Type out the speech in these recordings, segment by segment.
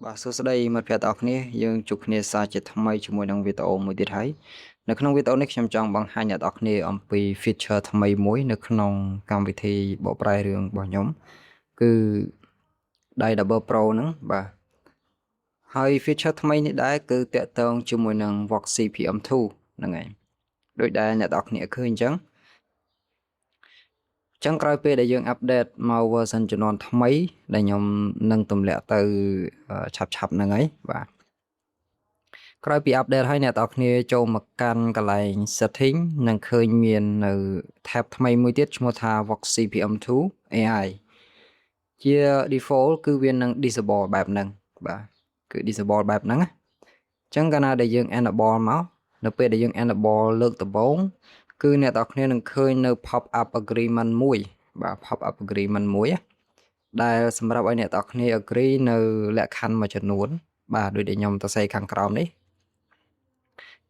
បាទសួស្តីមិត្តភក្តិទាំងអស់គ្នាយើងជួបគ្នាសារជាថ្មីជាមួយនឹងវីដេអូមួយទៀតហើយនៅក្នុងវីដេអូនេះខ្ញុំចង់បង្ហាញអ្នកទាំងអស់គ្នាអំពី feature ថ្មីមួយនៅក្នុងកម្មវិធីបកប្រែរឿងរបស់ខ្ញុំគឺ Dai Double Pro ហ្នឹងបាទហើយ feature ថ្មីនេះដែរគឺតាក់ទងជាមួយនឹង Vox CPM2 ហ្នឹងហើយដោយដែលអ្នកទាំងអស់គ្នាឃើញអញ្ចឹងក្រោយពេលដែលយើងអាប់ដេតមក version ជំនាន់ថ្មីដែលខ្ញុំនឹងទម្លាក់ទៅឆាប់ៗហ្នឹងហើយបាទក្រោយពីអាប់ដេតហើយអ្នកទាំងអស់គ្នាចូលមកកាន់កន្លែង setting នឹងឃើញមាននៅ tab ថ្មីមួយទៀតឈ្មោះថា Vox CPM2 AI ជា default គឺវានឹង disable បែបហ្នឹងបាទគឺ disable បែបហ្នឹងណាអញ្ចឹងកាលណាដែលយើង enable មកនៅពេលដែលយើង enable លើកដំបូងគឺអ្នកទាំងអស់គ្នានឹងឃើញនៅ pop up agreement មួយបាទ pop up agreement មួយដែលសម្រាប់ឲ្យអ្នកទាំងអស់គ្នា agree នៅលក្ខខណ្ឌមួយចំនួនបាទដូចដែលខ្ញុំសរសេរខាងក្រោមនេះ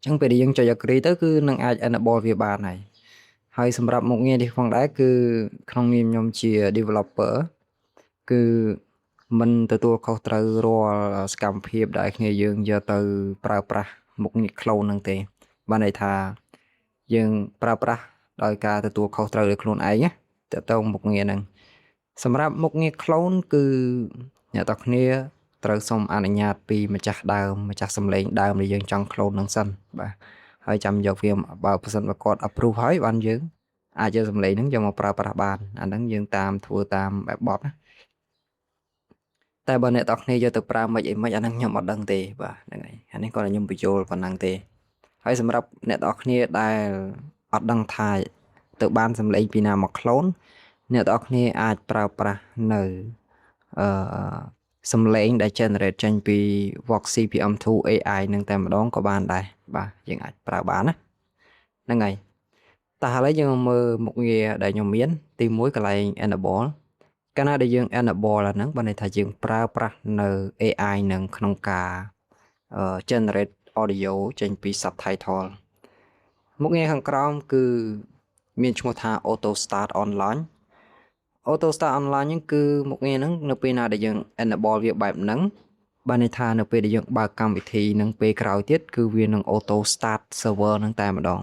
ចឹងពេលដែលយើងចុច agree ទៅគឺនឹងអាច enable វាបានហើយសម្រាប់មុខងារនេះផងដែរគឺក្នុងនាមខ្ញុំជា developer គឺមិនទទួលខុសត្រូវរាល់សកម្មភាពដែលគ្នាយើងយកទៅប្រើប្រាស់មុខងារ clone ហ្នឹងទេបានន័យថាយើងប្រើប្រាស់ដោយការទទួលខុសត្រូវដោយខ្លួនឯងណាតើតើមុខងារហ្នឹងសម្រាប់មុខងារ clone គឺអ្នកទាំងគ្នាត្រូវសុំអនុញ្ញាតពីម្ចាស់ដើមម្ចាស់សំឡេងដើមដែលយើងចង់ clone ហ្នឹងសិនបាទហើយចាំយកវាបើប្រសិនបើគាត់ approve ហើយបានយើងអាចយកសំឡេងហ្នឹងយកមកប្រើប្រាស់បានអាហ្នឹងយើងធ្វើតាមបែបបទណាតែបើអ្នកទាំងគ្នាយកទៅប្រើមិនអីមិនអាហ្នឹងខ្ញុំអត់ដឹងទេបាទហ្នឹងហើយអានេះគាត់ខ្ញុំបញ្យល់ប៉ុណ្ណឹងទេហើយសម្រាប់អ្នកទាំងគ្នាដែលអត់ដឹងថាទៅបានសំឡេងពីណាមក clone អ្នកទាំងគ្នាអាចប្រើប្រាស់នៅអឺសំឡេងដែល generate ចេញពី Vox CPM2 AI នឹងតែម្ដងក៏បានដែរបាទយើងអាចប្រើបានណាហ្នឹងហើយតែឥឡូវយើងមកមើលមុខងារដែលខ្ញុំមានទី1កន្លែង enable កាលណាដែលយើង enable អាហ្នឹងបានន័យថាយើងប្រើប្រាស់នៅ AI នឹងក្នុងការ generate audio ចេញពី subtitle មុខងារខាងក្រោមគឺមានឈ្មោះថា auto start online auto start online ហ្នឹងគឺមុខងារហ្នឹងនៅពេលណាដែលយើង enable វាបែបហ្នឹងបានន័យថានៅពេលដែលយើងបើកកម្មវិធីនឹងពេលក្រោយទៀតគឺវានឹង auto start server ហ្នឹងតែម្ដង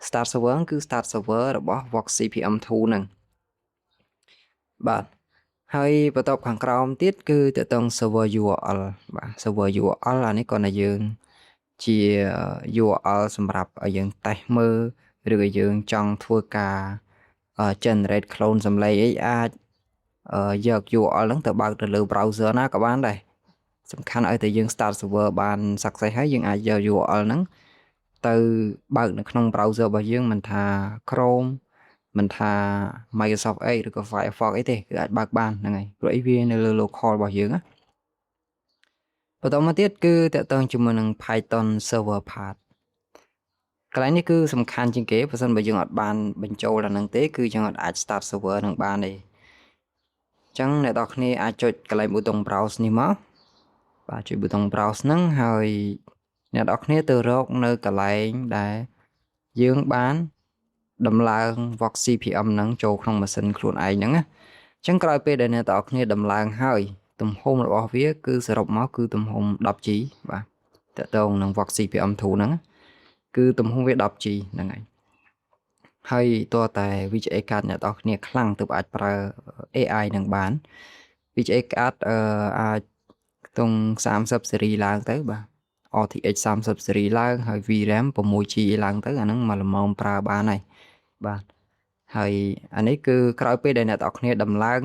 start server គឺ start server របស់ Vox CPM2 ហ្នឹងបាទហើយបន្ទាប់ខាងក្រោមទៀតគឺតើតឹង server URL បាទ server URL អានេះគាត់ថាយើងជា URL សម្រាប់ឲ្យយើងតេស្តមើលឬក៏យើងចង់ធ្វើការ generate clone សំឡេងអីអាចយក URL ហ្នឹងទៅបើកទៅលើ browser ណាក៏បានដែរសំខាន់ឲ្យតែយើង start server បាន success ហើយយើងអាចយក URL ហ្នឹងទៅបើកនៅក្នុង browser របស់យើងមិនថា Chrome មិនថា Microsoft Edge ឬក៏ Firefox អីទេគឺអាចបើកបានហ្នឹងហើយព្រោះអីវានៅលើ local របស់យើងណាបន្តមកទៀតគឺតកតងជាមួយនឹង Python server path កន្លែងនេះគឺសំខាន់ជាងគេបើសិនបើយើងអត់បានបញ្ចូលដល់ហ្នឹងទេគឺយើងអត់អាច start server នឹងបានទេអញ្ចឹងអ្នកនរគ្នាអាចចុចកន្លែងប៊ូតុង browse នេះមកបាទចុចប៊ូតុង browse ហ្នឹងហើយអ្នកនរគ្នាទៅរកនៅកន្លែងដែលយើងបានដំឡើង Vox CPM ហ្នឹងចូលក្នុងម៉ាស៊ីនខ្លួនឯងហ្នឹងណាអញ្ចឹងក្រោយពេលដែលអ្នកនរគ្នាដំឡើងហើយទំហំរបស់វាគឺសរុបមកគឺទំហំ 10G បាទតើតើនឹង Vox CPM2 ហ្នឹងគឺទំហំវា 10G ហ្នឹងហើយតើតែ VGA card អ្នកនរគ្នាខ្លាំងទើបអាចប្រើ AI នឹងបាន VGA card អាចខ្ទង់30 series ឡើងទៅបាទ RTX 30 series ឡើងហើយ VRAM 6G ឡើងទៅអាហ្នឹងមកល្មមប្រើបានហើយបាទហើយអានេះគឺក្រោយពេលដែលអ្នកនរគ្នាដំឡើង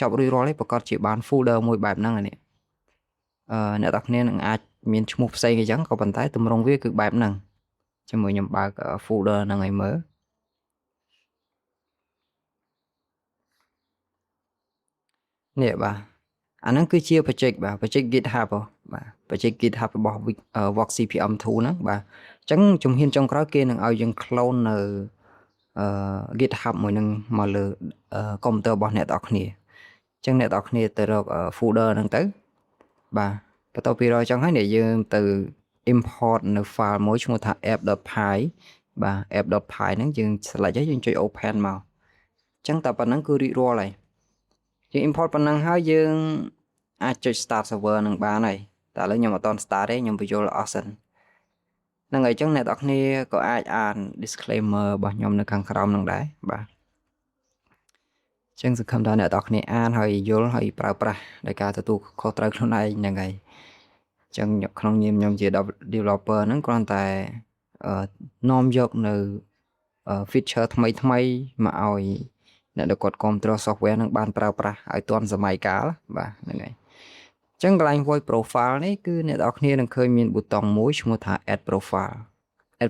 ចប់រួចរាល់ហើយប្រកាសជាបាន folder មួយបែបហ្នឹងអានេះអ្នកនរគ្នានឹងអាចមានឈ្មោះផ្សេងអញ្ចឹងក៏ប៉ុន្តែទម្រង់វាគឺបែបហ្នឹងជាមួយខ្ញុំបើក folder ហ្នឹងឲ្យមើលនេះបាទអាហ្នឹងគឺជា project បាទ project GitHub បាទ project GitHub របស់ Vox CPM2 ហ្នឹងបាទអញ្ចឹងជំហានចុងក្រោយគេនឹងឲ្យយើង clone នៅGitHub មួយនឹងមកលើកុំព្យូទ័ររបស់អ្នកទាំងអស់គ្នាអញ្ចឹងអ្នកទាំងអស់គ្នាទៅរក folder ហ្នឹងទៅបាទបន្ទាប់ពីរកអញ្ចឹងហើយអ្នកយើងទៅ import នៅ file មួយឈ្មោះថា app.py បាទ app.py ហ្នឹងយើង select ហើយយើងចុច open មកអញ្ចឹងតែប៉ុណ្្នឹងគឺរួចរាល់ហើយយើង import ប៉ុណ្ណឹងហើយយើង អាចចុច start server នឹងបានហើយតែឥឡូវខ្ញុំអត់ត start ទេខ្ញុំបញ្ចូលអស់សិនហ្នឹងហើយអញ្ចឹងអ្នកនរគ្នាក៏អាចអាន disclaimer របស់ខ្ញុំនៅខាងក្រោមនឹងដែរបាទអញ្ចឹងសង្ឃឹមថាអ្នកនរគ្នាអានហើយយល់ហើយប្រើប្រាស់ដោយការទទួលខុសត្រូវខ្លួនឯងហ្នឹងហើយអញ្ចឹងក្នុងនាមខ្ញុំជា developer ហ្នឹងគ្រាន់តែនាំយកនៅ feature ថ្មីមកឲ្យអ្នកដែលគាត់គ្រប់គ្រង software នឹងបានប្រើប្រាស់ឲ្យទាន់សម័យកាលបាទហ្នឹងហើយអញ្ចឹងកន្លែង voice profile នេះគឺអ្នកនរគ្នានឹងឃើញមានប៊ូតុងមួយឈ្មោះថា add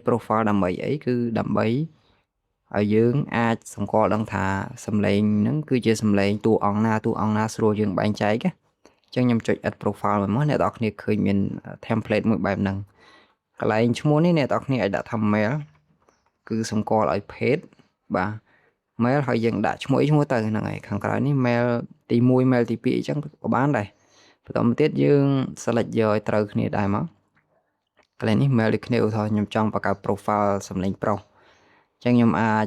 profile ដើម្បីអីគឺដើម្បីឲ្យយើងអាចសម្គាល់ដឹងថាសំឡេងហ្នឹងគឺជាសំឡេងតួអង្គណាស្រួលយើងបែងចែកអញ្ចឹងខ្ញុំចុច add profile មកអ្នកនរគ្នាឃើញមាន template មួយបែបហ្នឹងកន្លែងឈ្មោះនេះអ្នកនរគ្នាអាចដាក់ថា mail គឺសម្គាល់ឲ្យ page បាទ mail ហើយយើងដាក់ឈ្មោះទៅហ្នឹងហើយខាងក្រោយនេះ mail ទី1 mail ទី2អញ្ចឹងក៏បានដែរបន្តមកទៀតយើង select យកឲ្យត្រូវគ្នាដែរមកកន្លែងនេះ mail ដូចគ្នាឧទាហរណ៍ខ្ញុំចង់បង្កើត profile សំឡេងប្រុសអញ្ចឹងខ្ញុំអាច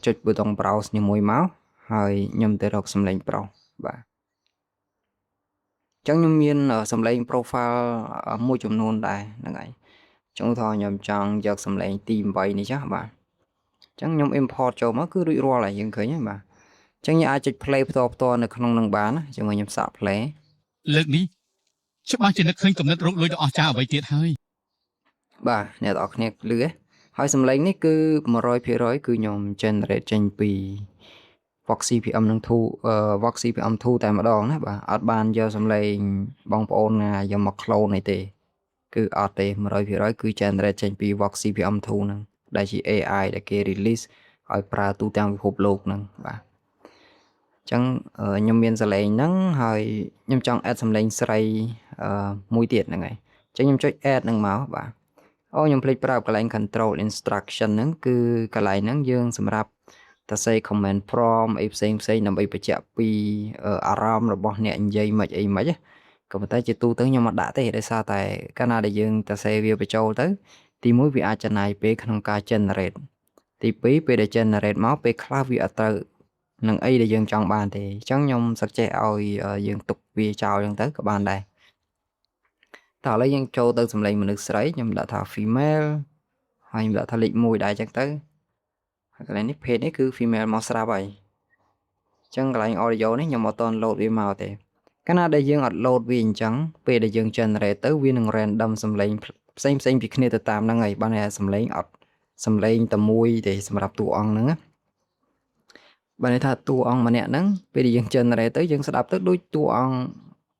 ចុចប៊ូតុង browse នីមួយមកហើយខ្ញុំទៅរកសំឡេងប្រុសបាទអញ្ចឹងខ្ញុំមានសំឡេង profile មួយចំនួនដែរហ្នឹងហើយចង់ឧទាហរណ៍ខ្ញុំចង់យកសំឡេងទី8នេះចាស់បាទអញ្ចឹងខ្ញុំ import ចូលមកគឺរួចរាល់ហើយយើងឃើញហើយបាទអញ្ចឹងយើងអាចចុច play ផ្ទាល់នៅក្នុងនឹងបានណាជាមួយខ្ញុំសាក play លើកនេះច្បាស់ជានឹកឃើញកំណត់រោគលុយដ៏អស្ចារ្យអ្វីទៀតហើយបាទអ្នកទាំងអស់គ្នាលឺហើយសំឡេងនេះគឺ 100% គឺខ្ញុំ generate ចេញពី Vox CPM នឹង Vox CPM 2តែម្ដងណាបាទអត់បានយកសំឡេងបងប្អូនណាយកមក clone អីទេគឺអត់ទេ 100% គឺ generate ចេញពី Vox CPM 2ហ្នឹងដែលជា AI ដែលគេ release ឲ្យប្រើទូទាំងពិភពលោកហ្នឹងបាទអញ្ចឹងខ្ញុំមានសំឡេងហ្នឹងហើយខ្ញុំចង់ add សំឡេងស្រីមួយទៀតហ្នឹងហើយអញ្ចឹងខ្ញុំចុច add ហ្នឹងមកបាទខ្ញុំភ្លេចប្រាប់កន្លែង control instruction ហ្នឹងគឺកន្លែងហ្នឹងយើងសម្រាប់តសេ comment prompt អីផ្សេងដើម្បីបញ្ជាក់ពីអារម្មណ៍របស់អ្នកនិយាយមិនអីមិនក៏ប៉ុន្តែជាទូទៅខ្ញុំអត់ដាក់ទេដោយសារតែកាលណាដែលយើងតសេវាបញ្ចូលទៅទី1វាអាចចំណាយពេលក្នុងការ generate ទី2ពេលដែល generate មកពេលខ្លះវាអត់ត្រូវនឹងអីដែលយើងចង់បានទេអញ្ចឹងខ្ញុំសឹកចេះឲ្យយើងទុកវាចោលអញ្ចឹងទៅក៏បានដែរតើឥឡូវយើងចូលទៅសំឡេងមនុស្សស្រីខ្ញុំដាក់ថា female ហើយខ្ញុំដាក់ថាលេខ1ដែរអញ្ចឹងទៅហើយកន្លែងនេះ page នេះគឺ female មកស្រាប់ហើយអញ្ចឹងកន្លែង audio នេះខ្ញុំអត់ត load វាមកទេកាលណាដែលយើងអត់ load វាអញ្ចឹងពេលដែលយើង generate ទៅវានឹង random សំឡេងផ្សេងពីគ្នាទៅតាមហ្នឹងហើយបានតែសំឡេងអត់សំឡេងតែមួយទេសម្រាប់តួអង្គហ្នឹងណាបានន័យថាតួអង្គម្នាក់ហ្នឹងពេលដែលយើង generate ទៅយើងស្ដាប់ទៅដូចតួអង្គ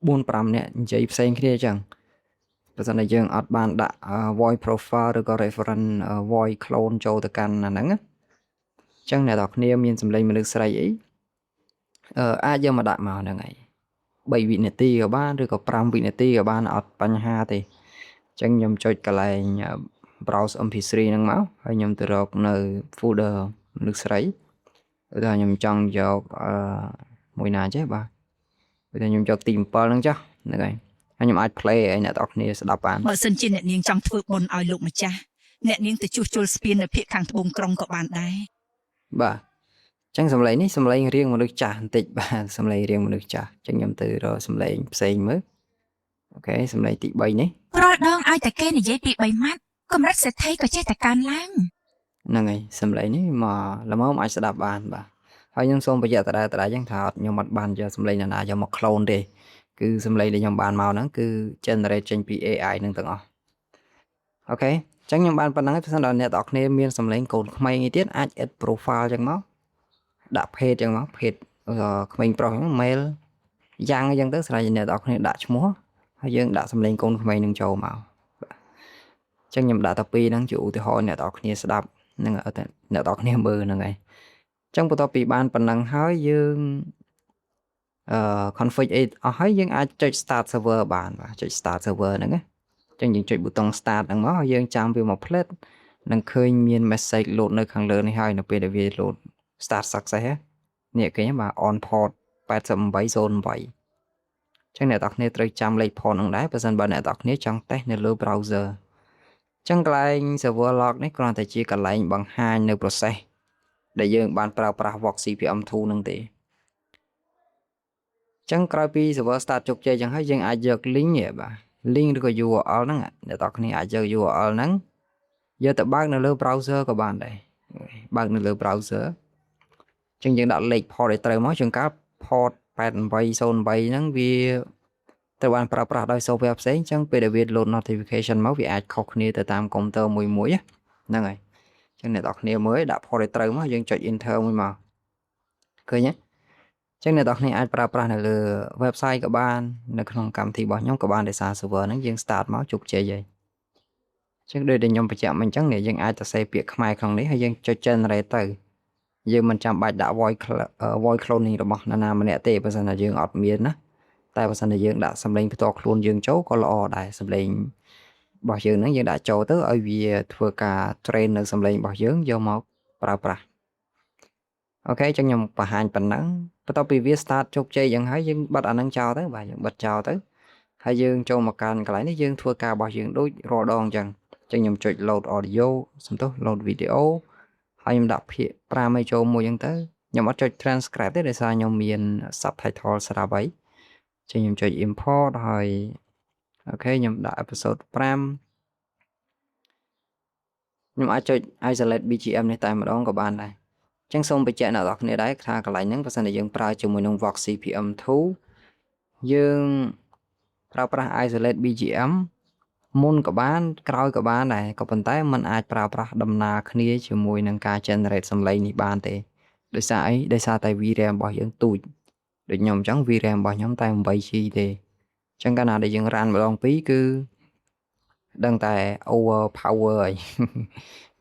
4 5នាក់និយាយផ្សេងគ្នាអញ្ចឹងបើសិនតែយើងអត់បានដាក់ voice profile ឬក៏ reference voice clone ចូលទៅកាន់អាហ្នឹងអញ្ចឹងអ្នកនរគ្នាមានសំឡេងមនុស្សស្រីអីអាចយកមកដាក់មកហ្នឹងហើយ3វិនាទីក៏បានឬក៏5វិនាទីក៏បានអត់បញ្ហាទេអញ្ចឹងខ្ញុំចុចកន្លែង browse mp3 ហ្នឹងមកហើយខ្ញុំទៅរកនៅ folder មនុស្សស្រីឧទាហរណ៍ខ្ញុំចង់យកមួយណាចេះបាទឧទាហរណ៍ខ្ញុំយកទី7ហ្នឹងចុះហ្នឹងហើយខ្ញុំអាច play ឲ្យអ្នកនរគ្នាស្ដាប់បានបើសិនជាអ្នកនាងចង់ធ្វើបុណ្យឲ្យលោកម្ចាស់អ្នកនាងទៅជួសជុលស្ពាននៅភាគខាងត្បូងក្រុងក៏បានដែរបាទអញ្ចឹងសំឡេងនេះសំឡេងរៀងមនុស្សចាស់បន្តិចបាទសំឡេងរៀងមនុស្សចាស់អញ្ចឹងខ្ញុំទៅរកសំឡេងផ្សេងមើលអូខេសំឡេងទី3នេះរាល់ដងឲ្យតែគេនិយាយពី3ម៉ាត់កម្រិតសេដ្ឋីក៏ចេះតែកើនឡើងហ្នឹងហើយសំឡេងនេះមកល្មមអាចស្ដាប់បានបាទហើយខ្ញុំសូមបញ្ជាក់ដដែលអញ្ចឹងថាខ្ញុំអត់បានយកសំឡេងណាយកមក clone ទេគឺសំឡេងដែលខ្ញុំបានមកហ្នឹងគឺ generate ចេញពី AI ហ្នឹងទាំងអស់អូខេអញ្ចឹងខ្ញុំបានប៉ុណ្ណឹងហើយបើសិនដល់អ្នកទាំងអស់គ្នាមានសំឡេងកូនក្មេងអីទៀតអាច add profile អញ្ចឹងមកដាក់ page អញ្ចឹងមក page ក្មេងប្រុសអញ្ចឹង mail យ៉ាងអញ្ចឹងទៅស្រេចអ្នកទាំងអស់គ្នាដាក់ឈ្មោះហើយយើងដាក់សំឡេងកូនក្មេងនឹងចូលមកអញ្ចឹងខ្ញុំដាក់តែពីរហ្នឹងជាឧទាហរណ៍អ្នកទាំងអស់គ្នាស្ដាប់នឹងអ្នកទាំងអស់គ្នាមើលហ្នឹងហើយអញ្ចឹងបន្ទាប់ពីបានប៉ុណ្ណឹងហើយយើងconfig អីអស់ហើយយើងអាចចុច start server បានបាទចុច start server ហ្នឹងណាអញ្ចឹងយើងចុចប៊ូតុង start ហ្នឹងមកហើយយើងចាំវាមកផ្លេតនឹងឃើញមាន message load នៅខាងលើនេះហើយនៅពេលដែលវា load start success នេះគេបាទ on port 8808អញ្ចឹងអ្នកទាំងគ្នាត្រូវចាំលេខ port ហ្នឹងដែរបើសិនបើអ្នកទាំងគ្នាចង់តេស្តនៅលើ browser អញ្ចឹងកន្លែង server log នេះគ្រាន់តែជាកន្លែងបង្ហាញនៅ process ដែលយើងបានប្រើប្រាស់ Vox CPM 2ហ្នឹងទេ ចឹងក្រោយពី server start ជោគជ័យចឹងហើយយើងអាចយក link នេះបាទ link ឬក៏ URL ហ្នឹងអ្នកនរគ្នាអាចយក URL ហ្នឹងយកទៅបើកនៅលើ browser ក៏បានដែរបើកនៅលើ browser ចឹងយើងដាក់លេខ port ឲ្យត្រូវមកជួនកាល port 8808ហ្នឹងវាត្រូវបានប្រើប្រាស់ដោយ software ផ្សេងចឹងពេលដែលវា load notification មកវាអាចខុសគ្នាទៅតាមកុំព្យូទ័រមួយហ្នឹងហើយចឹងអ្នកនរគ្នាមើលដាក់ port ឲ្យត្រូវមកយើងចុច enter មួយមកឃើញទេចឹងអ្នកនរគ្នាអាចប្រើប្រាស់នៅលើ website ក៏បាននៅក្នុងកម្មវិធីរបស់ខ្ញុំក៏បានដោយសារ server ហ្នឹងយើង start មកជោគជ័យហើយចឹងដូចដែលខ្ញុំបញ្ជាក់មិញចឹងនេះយើងអាចទៅសេពាក្យខ្មែរក្នុងនេះហើយយើងចុច generate ទៅយើងមិនចាំបាច់ដាក់ voice cloning របស់នរណាម្នាក់ទេបើសិនតែយើងអត់មានណាតែបើសិនតែយើងដាក់សំឡេងផ្ទាល់ខ្លួនយើងចូលក៏ល្អដែរសំឡេងរបស់យើងហ្នឹងយើងដាក់ចូលទៅឲ្យវាធ្វើការ train នៅសំឡេងរបស់យើងយកមកប្រើប្រាស់អូខេចឹងខ្ញុំបង្ហាញប៉ុណ្ណឹងបន្ទាប់ពីវា start ជោគជ័យយ៉ាងហើយយើងបិទអាហ្នឹងចោលទៅបាទយើងបិទចោលទៅហើយយើងចូលមកកាន់កន្លែងនេះយើងធ្វើការរបស់យើងដូចរាល់ដងចឹងខ្ញុំចុច load audio សំទោស load video ហើយខ្ញុំដាក់ភាគ5ឲ្យចូលមួយចឹងទៅខ្ញុំអត់ចុច transcribe ទេដោយសារខ្ញុំមាន subtitle ស្រាប់ហើយចឹងខ្ញុំចុច import ហើយអូខេខ្ញុំដាក់ episode 5ខ្ញុំអាចចុច isolate BGM នេះតែម្ដងក៏បានដែរចឹងសូមបញ្ជាក់អ្នកនរគ្នាដែរថាកន្លែងហ្នឹងបើសិនជាយើងប្រើជាមួយនឹង Vox CPM2 យើងប្រើប្រាស់ isolate BGM មុនក៏បានក្រោយក៏បានដែរក៏ប៉ុន្តែมันអាចប្រើប្រាស់ដំណើរគ្នាជាមួយនឹងការ generate សំឡេងនេះបានទេដោយសារអីដោយសារតែ VRAM របស់យើងទូចដូចខ្ញុំអញ្ចឹង VRAM របស់ខ្ញុំតែ 8GB ទេអញ្ចឹងកាលណាដែលយើង run ម្ដងពីរគឺដឹងតែ over power ហើយ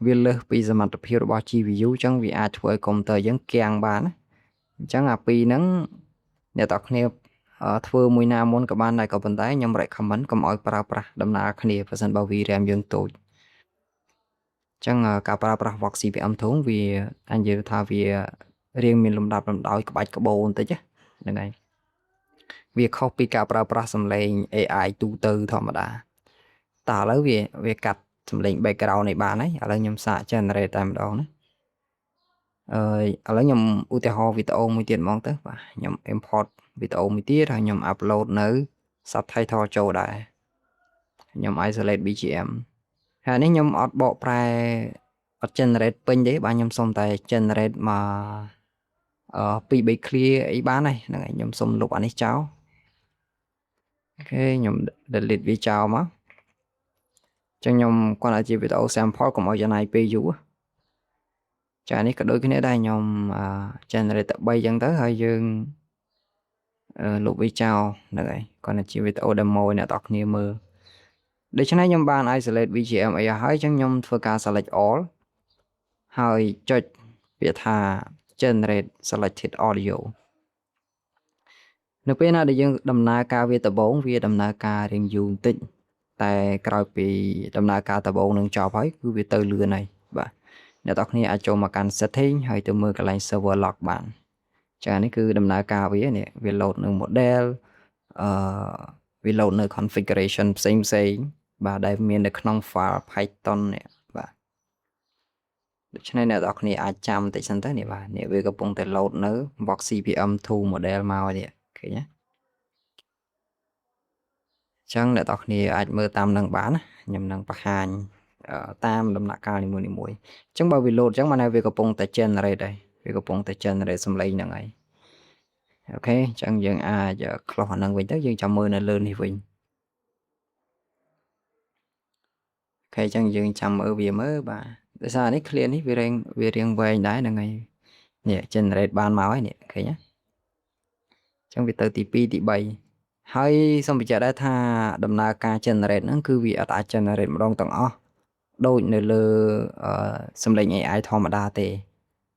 វាលើសពីសមត្ថភាពរបស់ GPU អញ្ចឹងវាអាចធ្វើឲ្យកុំព្យូទ័រយើងគាំងបានណាអញ្ចឹងអាពីរហ្នឹងអ្នកទាំងគ្នាធ្វើមួយណាមុនក៏បានដែរក៏ប៉ុន្តែខ្ញុំ recommend កុំឲ្យប្រើប្រាស់ដំណើរគ្នាបើសិនបើ VRAM យើងតូចអញ្ចឹងការប្រើប្រាស់ Vox CPM2 វាអញនិយាយថាវារៀងមានលំដាប់លំដោយក្បាច់ក្បូរបន្តិចហ្នឹងហើយវាខុសពីការប្រើប្រាស់សំឡេង AI ទូទៅធម្មតាតើឥឡូវវាកាត់សំឡេង background នេះបានហើយឥឡូវខ្ញុំសាក generate តែម្ដងណាឥឡូវខ្ញុំឧទាហរណ៍វីដេអូមួយទៀតហ្មងទៅបាទខ្ញុំ import វីដេអូមួយទៀតហើយខ្ញុំ upload នៅ subtitle ចូលដែរខ្ញុំ isolate BGM ហើយនេះខ្ញុំអត់បកប្រែអត់ generate ពេញទេបាទខ្ញុំសុំតែ generate មក2-3 clear អីបានហើយហ្នឹងហើយខ្ញុំសុំលុបអានេះចោលអូខេខ្ញុំ delete វាចោលមកចឹងខ្ញុំគាត់ឲ្យជាវីដេអូ sample កុំឲ្យចំណាយពេលយូរចានេះក៏ដូចគ្នាដែរខ្ញុំ generate តែ3ចឹងទៅហើយយើងលុបវាចោលហ្នឹងហើយគាត់ឲ្យជាវីដេអូ demo ឲ្យអ្នកនរគ្នាមើលដូច្នេះខ្ញុំបាន isolate BGM អីហើយចឹងខ្ញុំធ្វើការ select all ហើយចុចពាក្យថា generate selected audio នៅពេលណាដែលយើងដំណើរការវាដំបូងវាដំណើរការរៀងយូរបន្តិចតែក្រោយពីដំណើរការដំបូងនឹងចប់ហើយគឺវាទៅលឿនហើយបាទអ្នកនរគ្នាអាចចូលមកកាន់ setting ហើយទៅមើលកន្លែង server log បានចានេះគឺដំណើរការវានេះវា load នៅ model វា load នៅ configuration ផ្សេងបាទដែលមាននៅក្នុង file Python នេះបាទដូច្នេះអ្នកនរគ្នាអាចចាំបន្តិចសិនទៅនេះបាទនេះវាកំពុងតែ load នៅ Vox CPM2 model មកនេះឃើញទេចឹងអ្នកនរគ្នាអាចមើលតាមនឹងបានណាខ្ញុំនឹងបង្ហាញតាមដំណាក់កាលនីមួយៗអញ្ចឹងបើវា load អញ្ចឹងមកវាកំពុងតែ generate ហើយវាកំពុងតែ generate សំឡេងហ្នឹងហើយអូខេអញ្ចឹងយើងអាច close អាហ្នឹងវិញទៅយើងចាំមើលនៅលើនេះវិញអូខេអញ្ចឹងយើងចាំមើលវាមើលបាទដោយសារនេះ clear នេះវារៀងវែងដែរហ្នឹងហើយនេះ generate បានមកហើយនេះឃើញទេអញ្ចឹងវាទៅទី2ទី3ហើយសូមបញ្ជាក់ដែរថាដំណើរការ generate ហ្នឹងគឺវាអត់អាច generate ម្ដងទាំងអស់ដូចនៅលើសំឡេង AI ធម្មតាទេ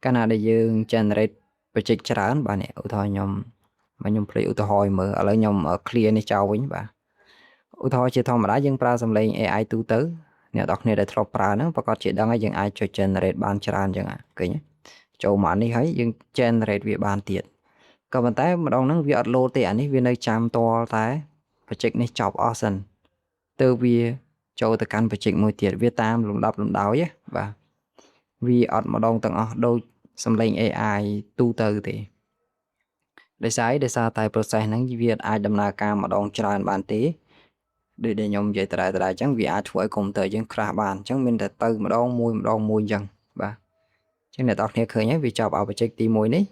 កាលណាដែលយើង generate បច្ចេកច្រើនបាទនេះឧទាហរណ៍ខ្ញុំភ្លេចឧទាហរណ៍ឲ្យមើលឥឡូវខ្ញុំ clear នេះចោលវិញបាទឧទាហរណ៍ជាធម្មតាយើងប្រើសំឡេង AI ទូទៅអ្នកនរគ្នាដែលធ្លាប់ប្រើហ្នឹងប្រកាសជាដឹងហើយយើងអាចចុច generate បានច្រើនអញ្ចឹងឃើញទេចូលមកនេះហើយយើង generate វាបានទៀតក៏ប៉ុន្តែម្ដងហ្នឹងវាអត់ load ទេអានេះវានៅចាំតលតែបច្ចេកនេះចប់អស់សិនទៅវាចូលទៅកាន់បច្ចេកមួយទៀតវាតាមលំដាប់លំដោយបាទវាអត់ម្ដងទាំងអស់ដូចសំឡេង AI ទូទៅទេ ដោយសារតែ process ហ្នឹងវាអាចដំណើរការម្ដងច្រើនបានទេដូចដែលខ្ញុំនិយាយតែអញ្ចឹងវាអាចធ្វើឲ្យកុំព្យូទ័រយើង crash បានអញ្ចឹងមានតែទៅម្ដងមួយអញ្ចឹងបាទអញ្ចឹងអ្នកនរគ្នាឃើញហើយវាចប់ឲ្យ project ទី1នេះ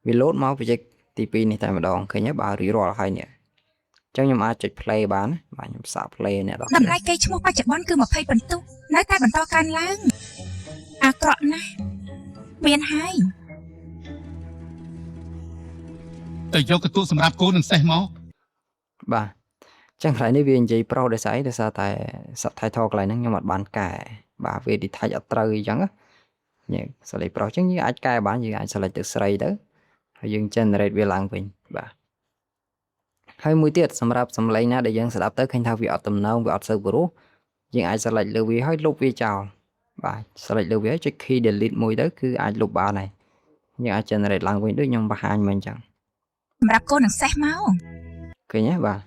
វា load មក project ទី2នេះតែម្ដងឃើញហើយបើរៀបរាល់ហើយនេះអញ្ចឹងខ្ញុំអាចចុច play បានបាទខ្ញុំសាក play អ្នកនរគ្នា តម្លៃកេរ្តិ៍ឈ្មោះបច្ចុប្បន្នគឺ20ពិន្ទុនៅតែបន្តកើនឡើងអាក្រក់ណាស់មានហើយ ទៅយកកន្ទក់សម្រាប់កូននឹងសេះមក បាទអញ្ចឹងកន្លែងនេះវានិយាយប្រុសដោយសារតែ subtitle កន្លែងហ្នឹងខ្ញុំអត់បានកែបាទវា detect អត់ត្រូវអញ្ចឹងនេះសលេងប្រុសអញ្ចឹងយើងអាចកែបានយើងអាច select ទៅស្រីទៅហើយយើង generate វាឡើងវិញបាទហើយមួយទៀតសម្រាប់សំឡេងណាដែលយើងស្ដាប់ទៅឃើញថាវាអត់ទំនងវាអត់សូវព្រោះយើងអាច select លើវាហើយលុបវាចោលបាទ select លើវាហើយចុច key delete មួយទៅគឺអាចលុបបានហើយយើងអាច generate ឡើងវិញដូចខ្ញុំបង្ហាញមិញអញ្ចឹង សម្រាប់កូននឹងសេះមក ឃើញទេបាទ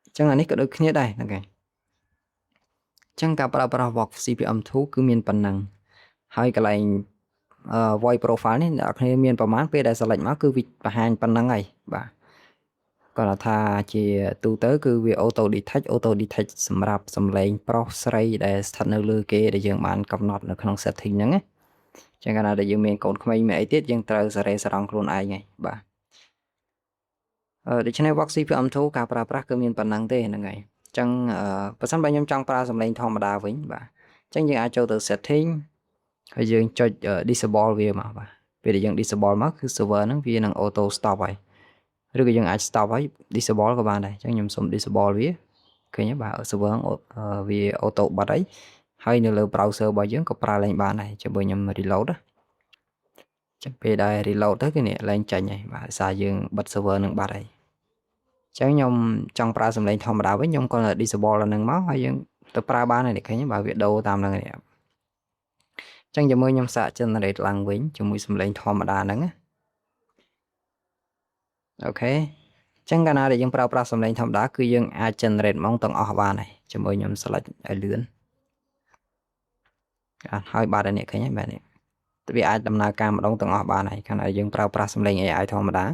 អញ្ចឹងអានេះក៏ដូចគ្នាដែរហ្នឹងហើយអញ្ចឹងការប្រើប្រាស់ Vox CPM2 គឺមានប៉ុណ្ណឹងហើយកន្លែងvoice profile នេះអ្នកនរគ្នាមានប្រមាណពេលដែល select មកគឺវាបង្ហាញប៉ុណ្ណឹងហើយបាទគាត់ថាជាទូទៅគឺវា auto detect សម្រាប់សំឡេងប្រុសស្រីដែលស្ថិតនៅលើគេដែលយើងបានកំណត់នៅក្នុង setting ហ្នឹងណាអញ្ចឹងកាលណាដែលយើងមានកូនក្មេងមានអីទៀតយើងត្រូវសរេសរង់ខ្លួនឯងហើយបាទដូច្នេះ Vox CPM2 ការប្រើប្រាស់គឺមានប៉ុណ្ណឹងទេហ្នឹងហើយអញ្ចឹងបើសិនបើខ្ញុំចង់ប្រើសំឡេងធម្មតាវិញបាទអញ្ចឹងយើងអាចចូលទៅ setting ហើយយើងចុច disable វាមកបាទពេលដែលយើង disable មកគឺ server ហ្នឹងវានឹង auto stop ហើយឬក៏យើងអាច stop ហើយ disable ក៏បានដែរអញ្ចឹងខ្ញុំសុំ disable វាឃើញទេបាទ server ហ្នឹងវា auto បិទហើយនៅលើ browser របស់យើងក៏ប្រើលេងបានដែរចាំបើខ្ញុំ reload ចឹងពេលដែល reload ទៅគឺនេះលែងចាញ់ហើយបាទដោយសារយើងបិទ server នឹងបាត់ហើយអញ្ចឹងខ្ញុំចង់ប្រើសំឡេងធម្មតាវិញខ្ញុំក៏ disable ហ្នឹងមកហើយយើងទៅប្រើបានហើយឃើញបើវាដូរតាមហ្នឹងនេះអញ្ចឹងជាមួយខ្ញុំសាក generate ឡើងវិញជាមួយសំឡេងធម្មតាហ្នឹងណាអូខេអញ្ចឹងកាលណាដែលយើងប្រើប្រាស់សំឡេងធម្មតាគឺយើងអាច generate មកទាំងអស់បានហើយជាមួយខ្ញុំ select ឲ្យលឿនហើយបាទនេះឃើញហើយបាទនេះវាអាចដំណើរការម្ដងទាំងអស់បានហើយខាងណាយើងប្រើប្រាស់សំឡេង AI ធម្មតា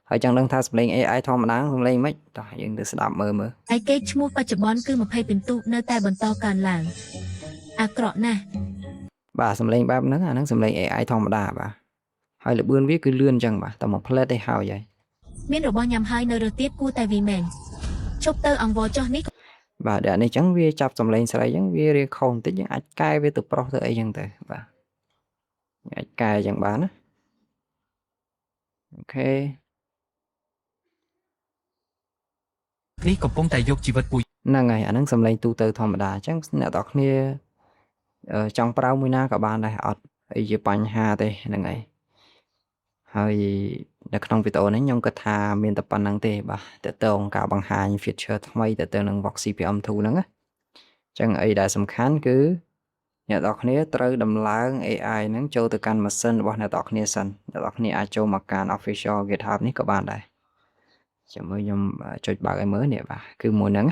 ហើយចង់ដឹងថាសំឡេង AI ធម្មតាសំឡេងមិនតោះយើងទៅស្ដាប់មើលហើយកេរ្តិ៍ឈ្មោះបច្ចុប្បន្នគឺ20ពិន្ទុនៅតែបន្តកើនឡើងអាក្រក់ណាស់បាទសំឡេងបែបហ្នឹងអាហ្នឹងសំឡេង AI ធម្មតាបាទហើយល្បឿនវាគឺលឿនអញ្ចឹងបាទតែមួយផ្លែតទេហើយមានរបស់ញ៉ាំហើយនៅរសទៀតគួរតែវាមែនជប់ទៅអង្វរចុះនេះបាទអានេះអញ្ចឹងវាចាប់សំឡេងស្រីអញ្ចឹងវារៀងខុសបន្តិចយើងអាចកែវាទៅប្រុសទៅអីអញ្ចឹងទៅបាទអាចកែអញ្ចឹងបានណាអូខេនេះកំពុងតែយកជីវិតពូជ ហ្នឹងហើយអាហ្នឹងសំឡេងទូទៅធម្មតាអញ្ចឹងអ្នកនរគ្នាចង់ប្រើមួយណាក៏បានដែរអត់អីជាបញ្ហាទេហ្នឹងហើយហើយនៅក្នុងវីដេអូនេះខ្ញុំគិតថាមានតែប៉ុណ្្នឹងទេបាទតើតើការបង្ហាញ feature ថ្មីទៅនឹង Vox CPM2 ហ្នឹងណាអញ្ចឹងអីដែលសំខាន់គឺអ្នកនរគ្នាត្រូវដំឡើង AI ហ្នឹងចូលទៅកាន់ម៉ាស៊ីនរបស់អ្នកនរគ្នាសិនអ្នកនរគ្នាអាចចូលមកកាន់ official GitHub នេះក៏បានដែរចាំមើលខ្ញុំចុចបើកឲ្យមើលនេះបាទគឺមួយហ្នឹង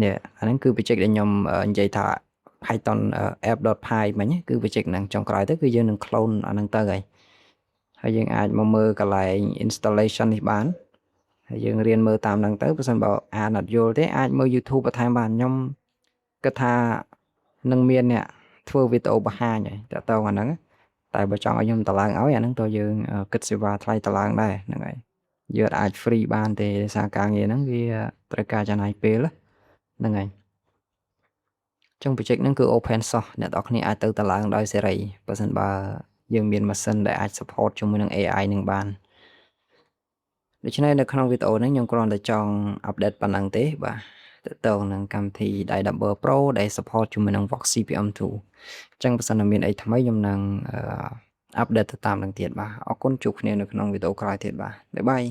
នេះអាហ្នឹងគឺ project ដែលខ្ញុំនិយាយថា Python app.py មិញគឺ project ហ្នឹងចុងក្រោយទៅគឺយើងនឹង clone អាហ្នឹងទៅហើយយើងអាចមកមើលកន្លែង installation នេះបានហើយយើងរៀនមើលតាមហ្នឹងទៅបើសិនបើអានអត់យល់ទេអាចមើល YouTube បន្ថែមបានខ្ញុំគិតថានឹងមានអ្នកធ្វើវីដេអូបង្ហាញហើយតើតើអាហ្នឹងតែបើចង់ឲ្យខ្ញុំតម្លើងឲ្យអាហ្នឹងតើយើងគិតសេវាថ្លៃតម្លើងដែរហ្នឹងហើយយើងអាច free បានទេដោយសារការងារហ្នឹងវាត្រូវការចំណាយពេលហ្នឹងហើយចុង project ហ្នឹងគឺ open source អ្នកនរគ្នាអាចទៅតម្លើងដោយសេរីបើសិនបើយើងមានម៉ាស៊ីនដែលអាច support ជាមួយនឹង AI នឹងបានដូច្នេះនៅក្នុងវីដេអូនេះខ្ញុំគ្រាន់តែចង់ update ប៉ុណ្ណឹងទេបាទតើនឹងកម្មវិធី Double Pro ដែល support ជាមួយនឹង Vox CPM2 អញ្ចឹងបើសិនតែមានអីថ្មីខ្ញុំនឹងupdate ទៅតាមនឹងទៀតបាទអរគុណជួបគ្នានៅក្នុងវីដេអូក្រោយទៀតបាទបាយបាយ